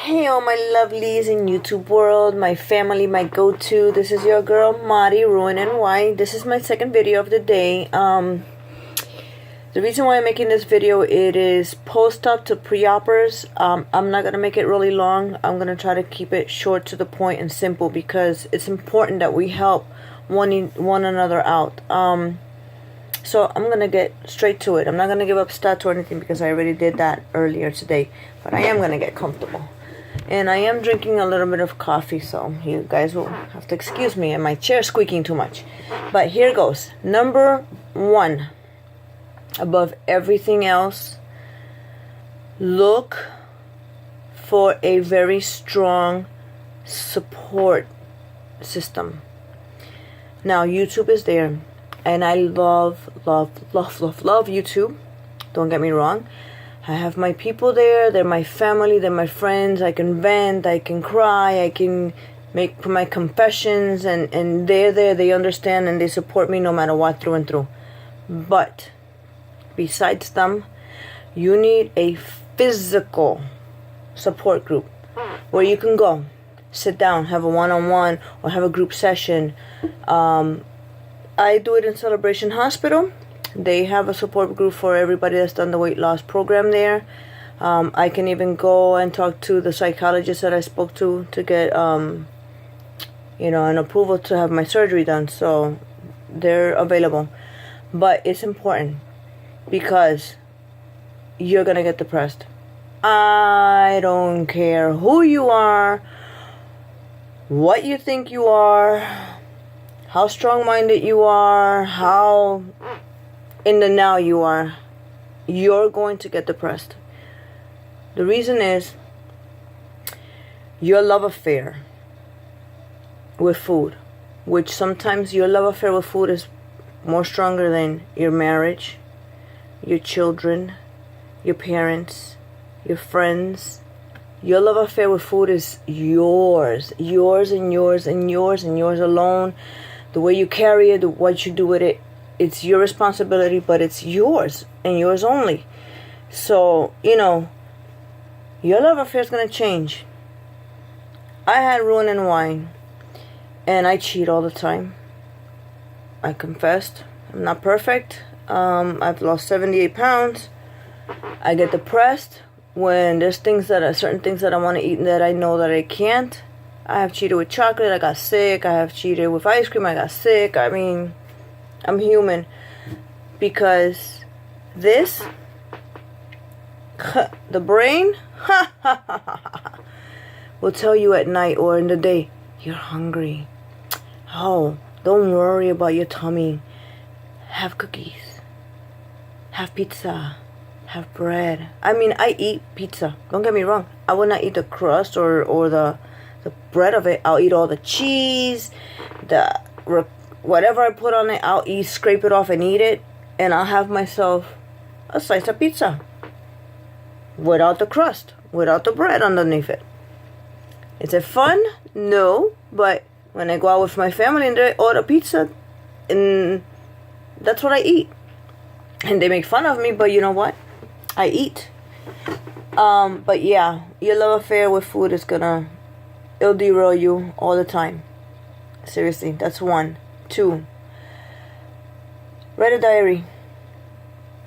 Hey all my lovelies in YouTube world, my family, my go-to. This is your girl Mari Ruin NY. This is my second video of the day. The reason why I'm making this video, it is post-op to pre-oppers. I'm not gonna make it really long. I'm gonna try to keep it short, to the point, and simple, because it's important that we help one another out. So I'm going to get straight to it. I'm not going to give up stats or anything, because I already did that earlier today. But I am going to get comfortable. And I am drinking a little bit of coffee, so you guys will have to excuse me and my chair squeaking too much. But here goes. Number one, above everything else, look for a very strong support system. Now, YouTube is there. And I love YouTube. Don't get me wrong. I have my people there. They're my family. They're my friends. I can vent. I can cry. I can make my confessions. And they're there. They understand and they support me no matter what, through and through. But besides them, you need a physical support group where you can go, sit down, have a one-on-one, or have a group session. I do it in Celebration Hospital. They have a support group for everybody that's done the weight loss program there. I can even go and talk to the psychologist that I spoke to get, an approval to have my surgery done. So they're available. But it's important, because you're going to get depressed. I don't care who you are, what you think you are, how strong-minded you are, how in the now you are. You're going to get depressed. The reason is your love affair with food, which sometimes your love affair with food is more stronger than your marriage, your children, your parents, your friends. Your love affair with food is yours and yours and yours and yours alone. The way you carry it, what you do with it, it's your responsibility, but it's yours and yours only. So, your love affair is going to change. I had ruin and wine, and I cheat all the time. I confessed. I'm not perfect. I've lost 78 pounds. I get depressed when there's certain things that I want to eat and that I know that I can't. I have cheated with chocolate, I got sick. I have cheated with ice cream, I got sick. I mean, I'm human. Because this, the brain, will tell you at night or in the day, you're hungry. Oh, don't worry about your tummy. Have cookies. Have pizza. Have bread. I mean, I eat pizza. Don't get me wrong. I will not eat the crust or the bread of it. I'll eat all the cheese, whatever I put on it, I'll scrape it off and eat it. And I'll have myself a slice of pizza without the crust, without the bread underneath it. Is it fun? No. But when I go out with my family and they order pizza, and that's what I eat. And they make fun of me, but you know what? I eat. But yeah, your love affair with food is it'll derail you all the time. Seriously, that's one. Two, write a diary.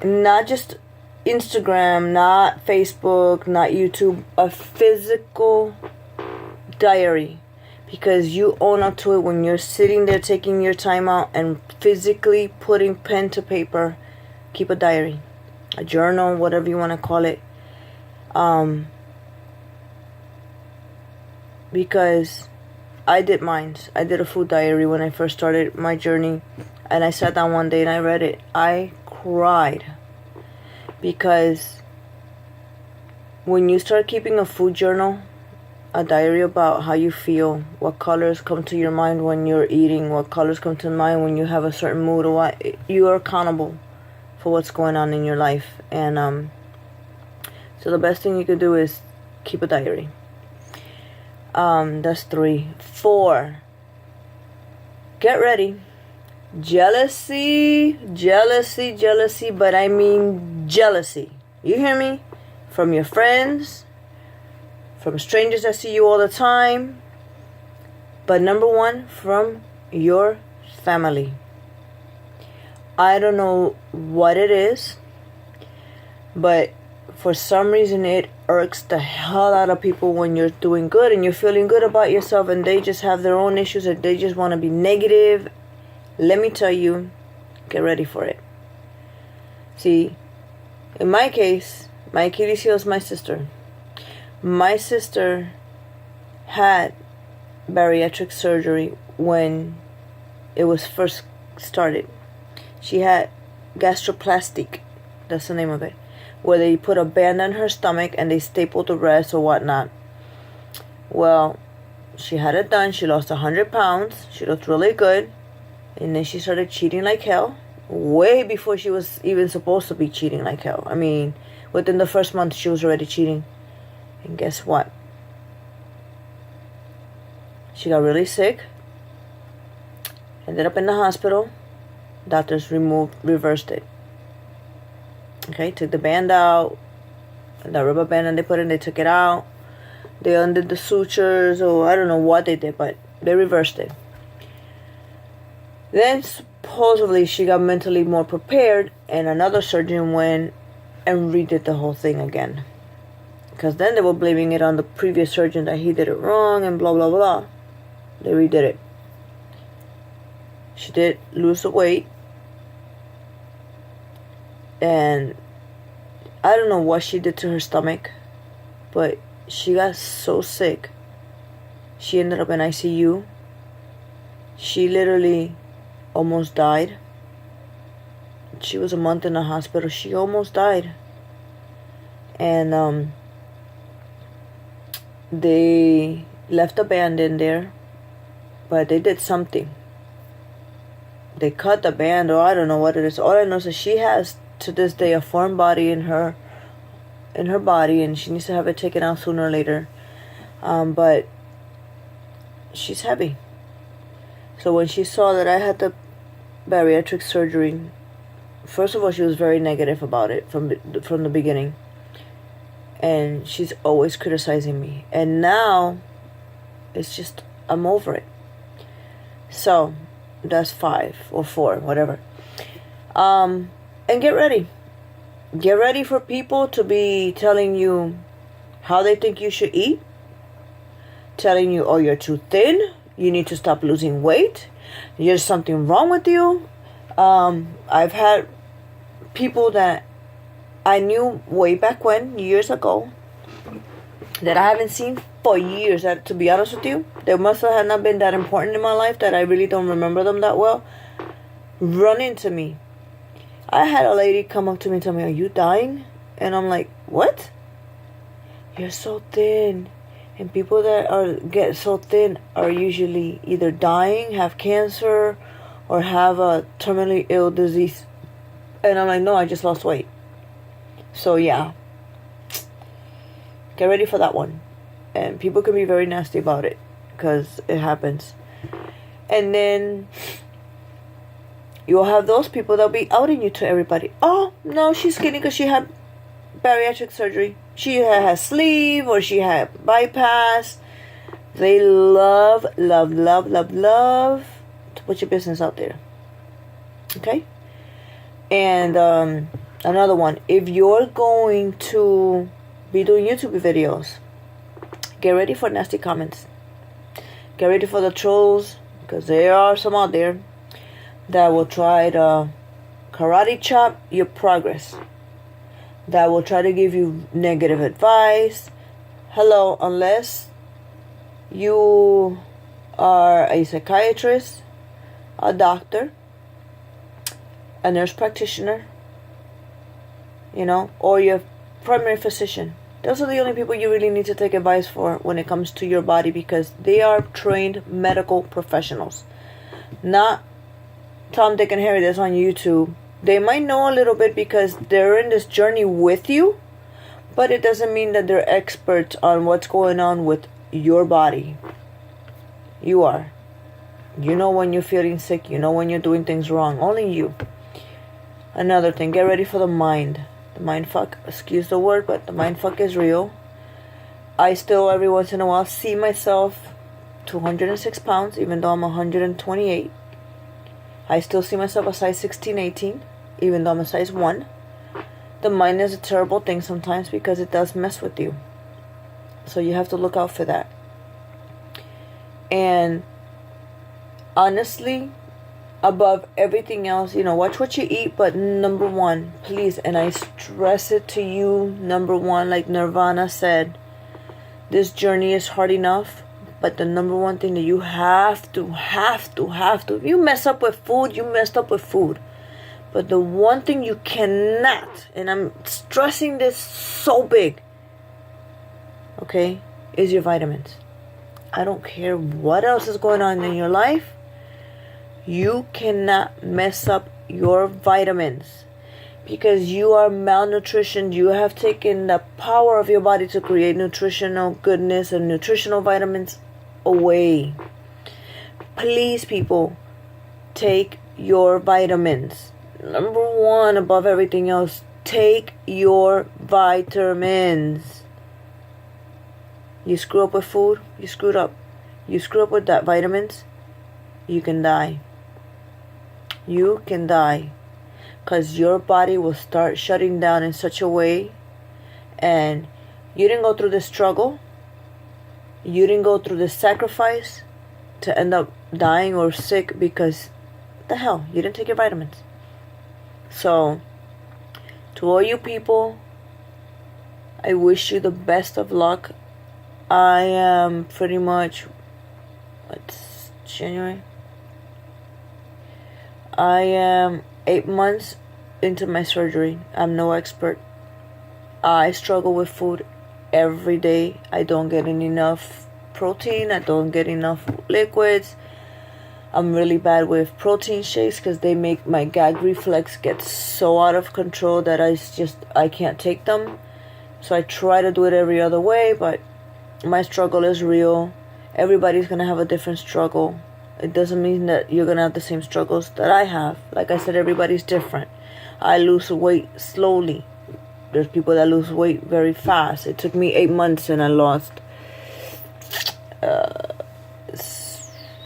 Not just Instagram, not Facebook, not YouTube. A physical diary. Because you own up to it when you're sitting there taking your time out and physically putting pen to paper. Keep a diary. A journal, whatever you want to call it. Because I did mine. I did a food diary when I first started my journey. And I sat down one day and I read it. I cried. Because when you start keeping a food journal, a diary about how you feel, what colors come to your mind when you're eating, what colors come to mind when you have a certain mood, or what, you are accountable for what's going on in your life. And so the best thing you could do is keep a diary. That's 3. 4, get ready. Jealousy, but I mean jealousy. You hear me? From your friends, from strangers that see you all the time, but number one, from your family. I don't know what it is, but for some reason it irks the hell out of people when you're doing good and you're feeling good about yourself and they just have their own issues and they just want to be negative. Let me tell you, get ready for it. See, in my case, my Achilles heel is my sister. My sister had bariatric surgery when it was first started. She had gastroplastic, that's the name of it, where they put a band on her stomach and they stapled the rest or whatnot. Well, she had it done. She lost 100 pounds. She looked really good. And then she started cheating like hell. Way before she was even supposed to be cheating like hell. I mean, within the first month, she was already cheating. And guess what? She got really sick. Ended up in the hospital. Doctors reversed it. Okay, took the band out. The rubber band and they put in, they took it out. They undid the sutures, or I don't know what they did, but they reversed it. Then supposedly she got mentally more prepared, and another surgeon went and redid the whole thing again. Because then they were blaming it on the previous surgeon that he did it wrong and blah blah blah. They redid it. She did lose the weight. And I don't know what she did to her stomach, but she got so sick. She ended up in ICU. She literally almost died. She was a month in the hospital. She almost died. And they left a band in there, but they did something. They cut the band, or I don't know what it is. All I know is that she has to this day a foreign body in her body, and she needs to have it taken out sooner or later. But she's heavy. So when she saw that I had the bariatric surgery, first of all, she was very negative about it from the beginning, and she's always criticizing me. And now it's just, I'm over it. So that's 5 or 4, whatever. And get ready. Get ready for people to be telling you how they think you should eat. Telling you, oh, you're too thin. You need to stop losing weight. There's something wrong with you. I've had people that I knew way back when, years ago, that I haven't seen for years. That, to be honest with you, they must have not been that important in my life that I really don't remember them that well. Run into me. I had a lady come up to me and tell me, are you dying? And I'm like, what? You're so thin. And people that get so thin are usually either dying, have cancer, or have a terminally ill disease. And I'm like, no, I just lost weight. So yeah, get ready for that one. And people can be very nasty about it, because it happens. And then you'll have those people that'll be outing you to everybody. Oh, no, she's skinny because she had bariatric surgery. She had sleeve, or she had bypass. They love to put your business out there. Okay? And another one. If you're going to be doing YouTube videos, get ready for nasty comments. Get ready for the trolls, because there are some out there that will try to karate chop your progress, that will try to give you negative advice. Hello, unless you are a psychiatrist, a doctor, a nurse practitioner, or your primary physician. Those are the only people you really need to take advice for when it comes to your body, because they are trained medical professionals. Not Tom, Dick, and Harry that's on YouTube. They might know a little bit because they're in this journey with you, but it doesn't mean that they're experts on what's going on with your body. You are. You know when you're feeling sick. You know when you're doing things wrong. Only you. Another thing, get ready for the mind. The mind fuck, excuse the word, but the mind fuck is real. I still every once in a while see myself 206 pounds, even though I'm 128. I still see myself a size 16, 18, even though I'm a size 1. The mind is a terrible thing sometimes because it does mess with you. So you have to look out for that. And honestly, above everything else, watch what you eat, but number one, please, and I stress it to you, number one, like Nirvana said, this journey is hard enough, but the number one thing that you have to, if you mess up with food, you messed up with food. But the one thing you cannot, and I'm stressing this so big, okay, is your vitamins. I don't care what else is going on in your life. You cannot mess up your vitamins because you are malnutritioned. You have taken the power of your body to create nutritional goodness and nutritional vitamins away. Please, people, take your vitamins. Number one, above everything else, take your vitamins. You screw up with food, you screwed up. You screw up with that vitamins, you can die. You can die. Because your body will start shutting down in such a way. And you didn't go through the struggle. You didn't go through the sacrifice to end up dying or sick because, what the hell, you didn't take your vitamins. So, to all you people, I wish you the best of luck. I am pretty much, what's January? I am 8 months into my surgery. I'm no expert. I struggle with food every day. I don't get enough protein. I don't get enough liquids. I'm really bad with protein shakes because they make my gag reflex get so out of control that I can't take them. So I try to do it every other way, but my struggle is real. Everybody's going to have a different struggle. It doesn't mean that you're going to have the same struggles that I have. Like I said, everybody's different. I lose weight slowly. There's people that lose weight very fast. It took me 8 months and I lost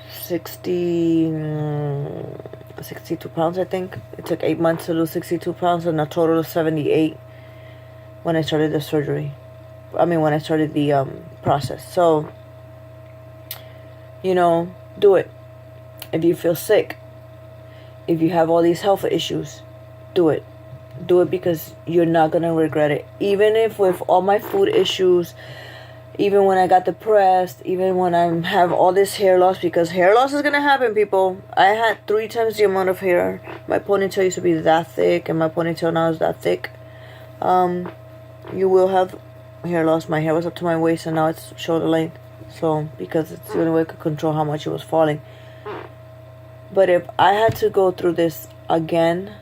62 pounds, I think. It took 8 months to lose 62 pounds and a total of 78 when I started the surgery. When I started the process. So, do it. If you feel sick, if you have all these health issues, do it. Do it because you're not going to regret it. Even if with all my food issues, even when I got depressed, even when I have all this hair loss, because hair loss is going to happen, people. I had 3 times the amount of hair. My ponytail used to be that thick, and my ponytail now is that thick. You will have hair loss. My hair was up to my waist, and now it's shoulder length. So, because it's the only way I could control how much it was falling. But if I had to go through this again,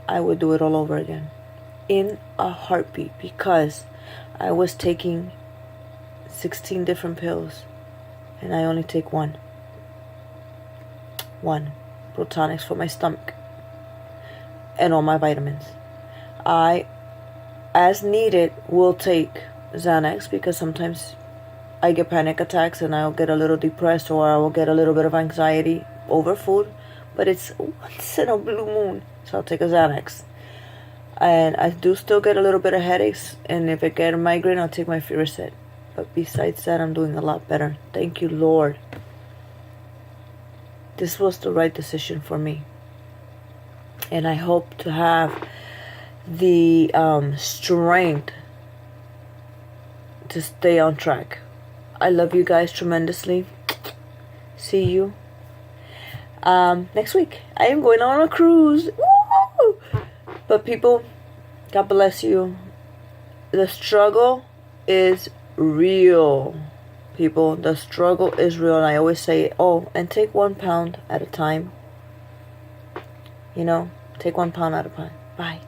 I would do it all over again. In a heartbeat. Because I was taking 16 different pills. And I only take one. Protonics for my stomach. And all my vitamins. I, as needed, will take Xanax. Because sometimes I get panic attacks and I'll get a little depressed. Or I will get a little bit of anxiety over food. But it's once in a blue moon. So I'll take a Xanax. And I do still get a little bit of headaches. And if I get a migraine, I'll take my Fioricet. But besides that, I'm doing a lot better. Thank you, Lord. This was the right decision for me. And I hope to have the strength to stay on track. I love you guys tremendously. See you next week. I am going on a cruise. Woo! But people, God bless you. The struggle is real. People, the struggle is real. And I always say, and take 1 pound at a time. Take 1 pound at a time. Bye.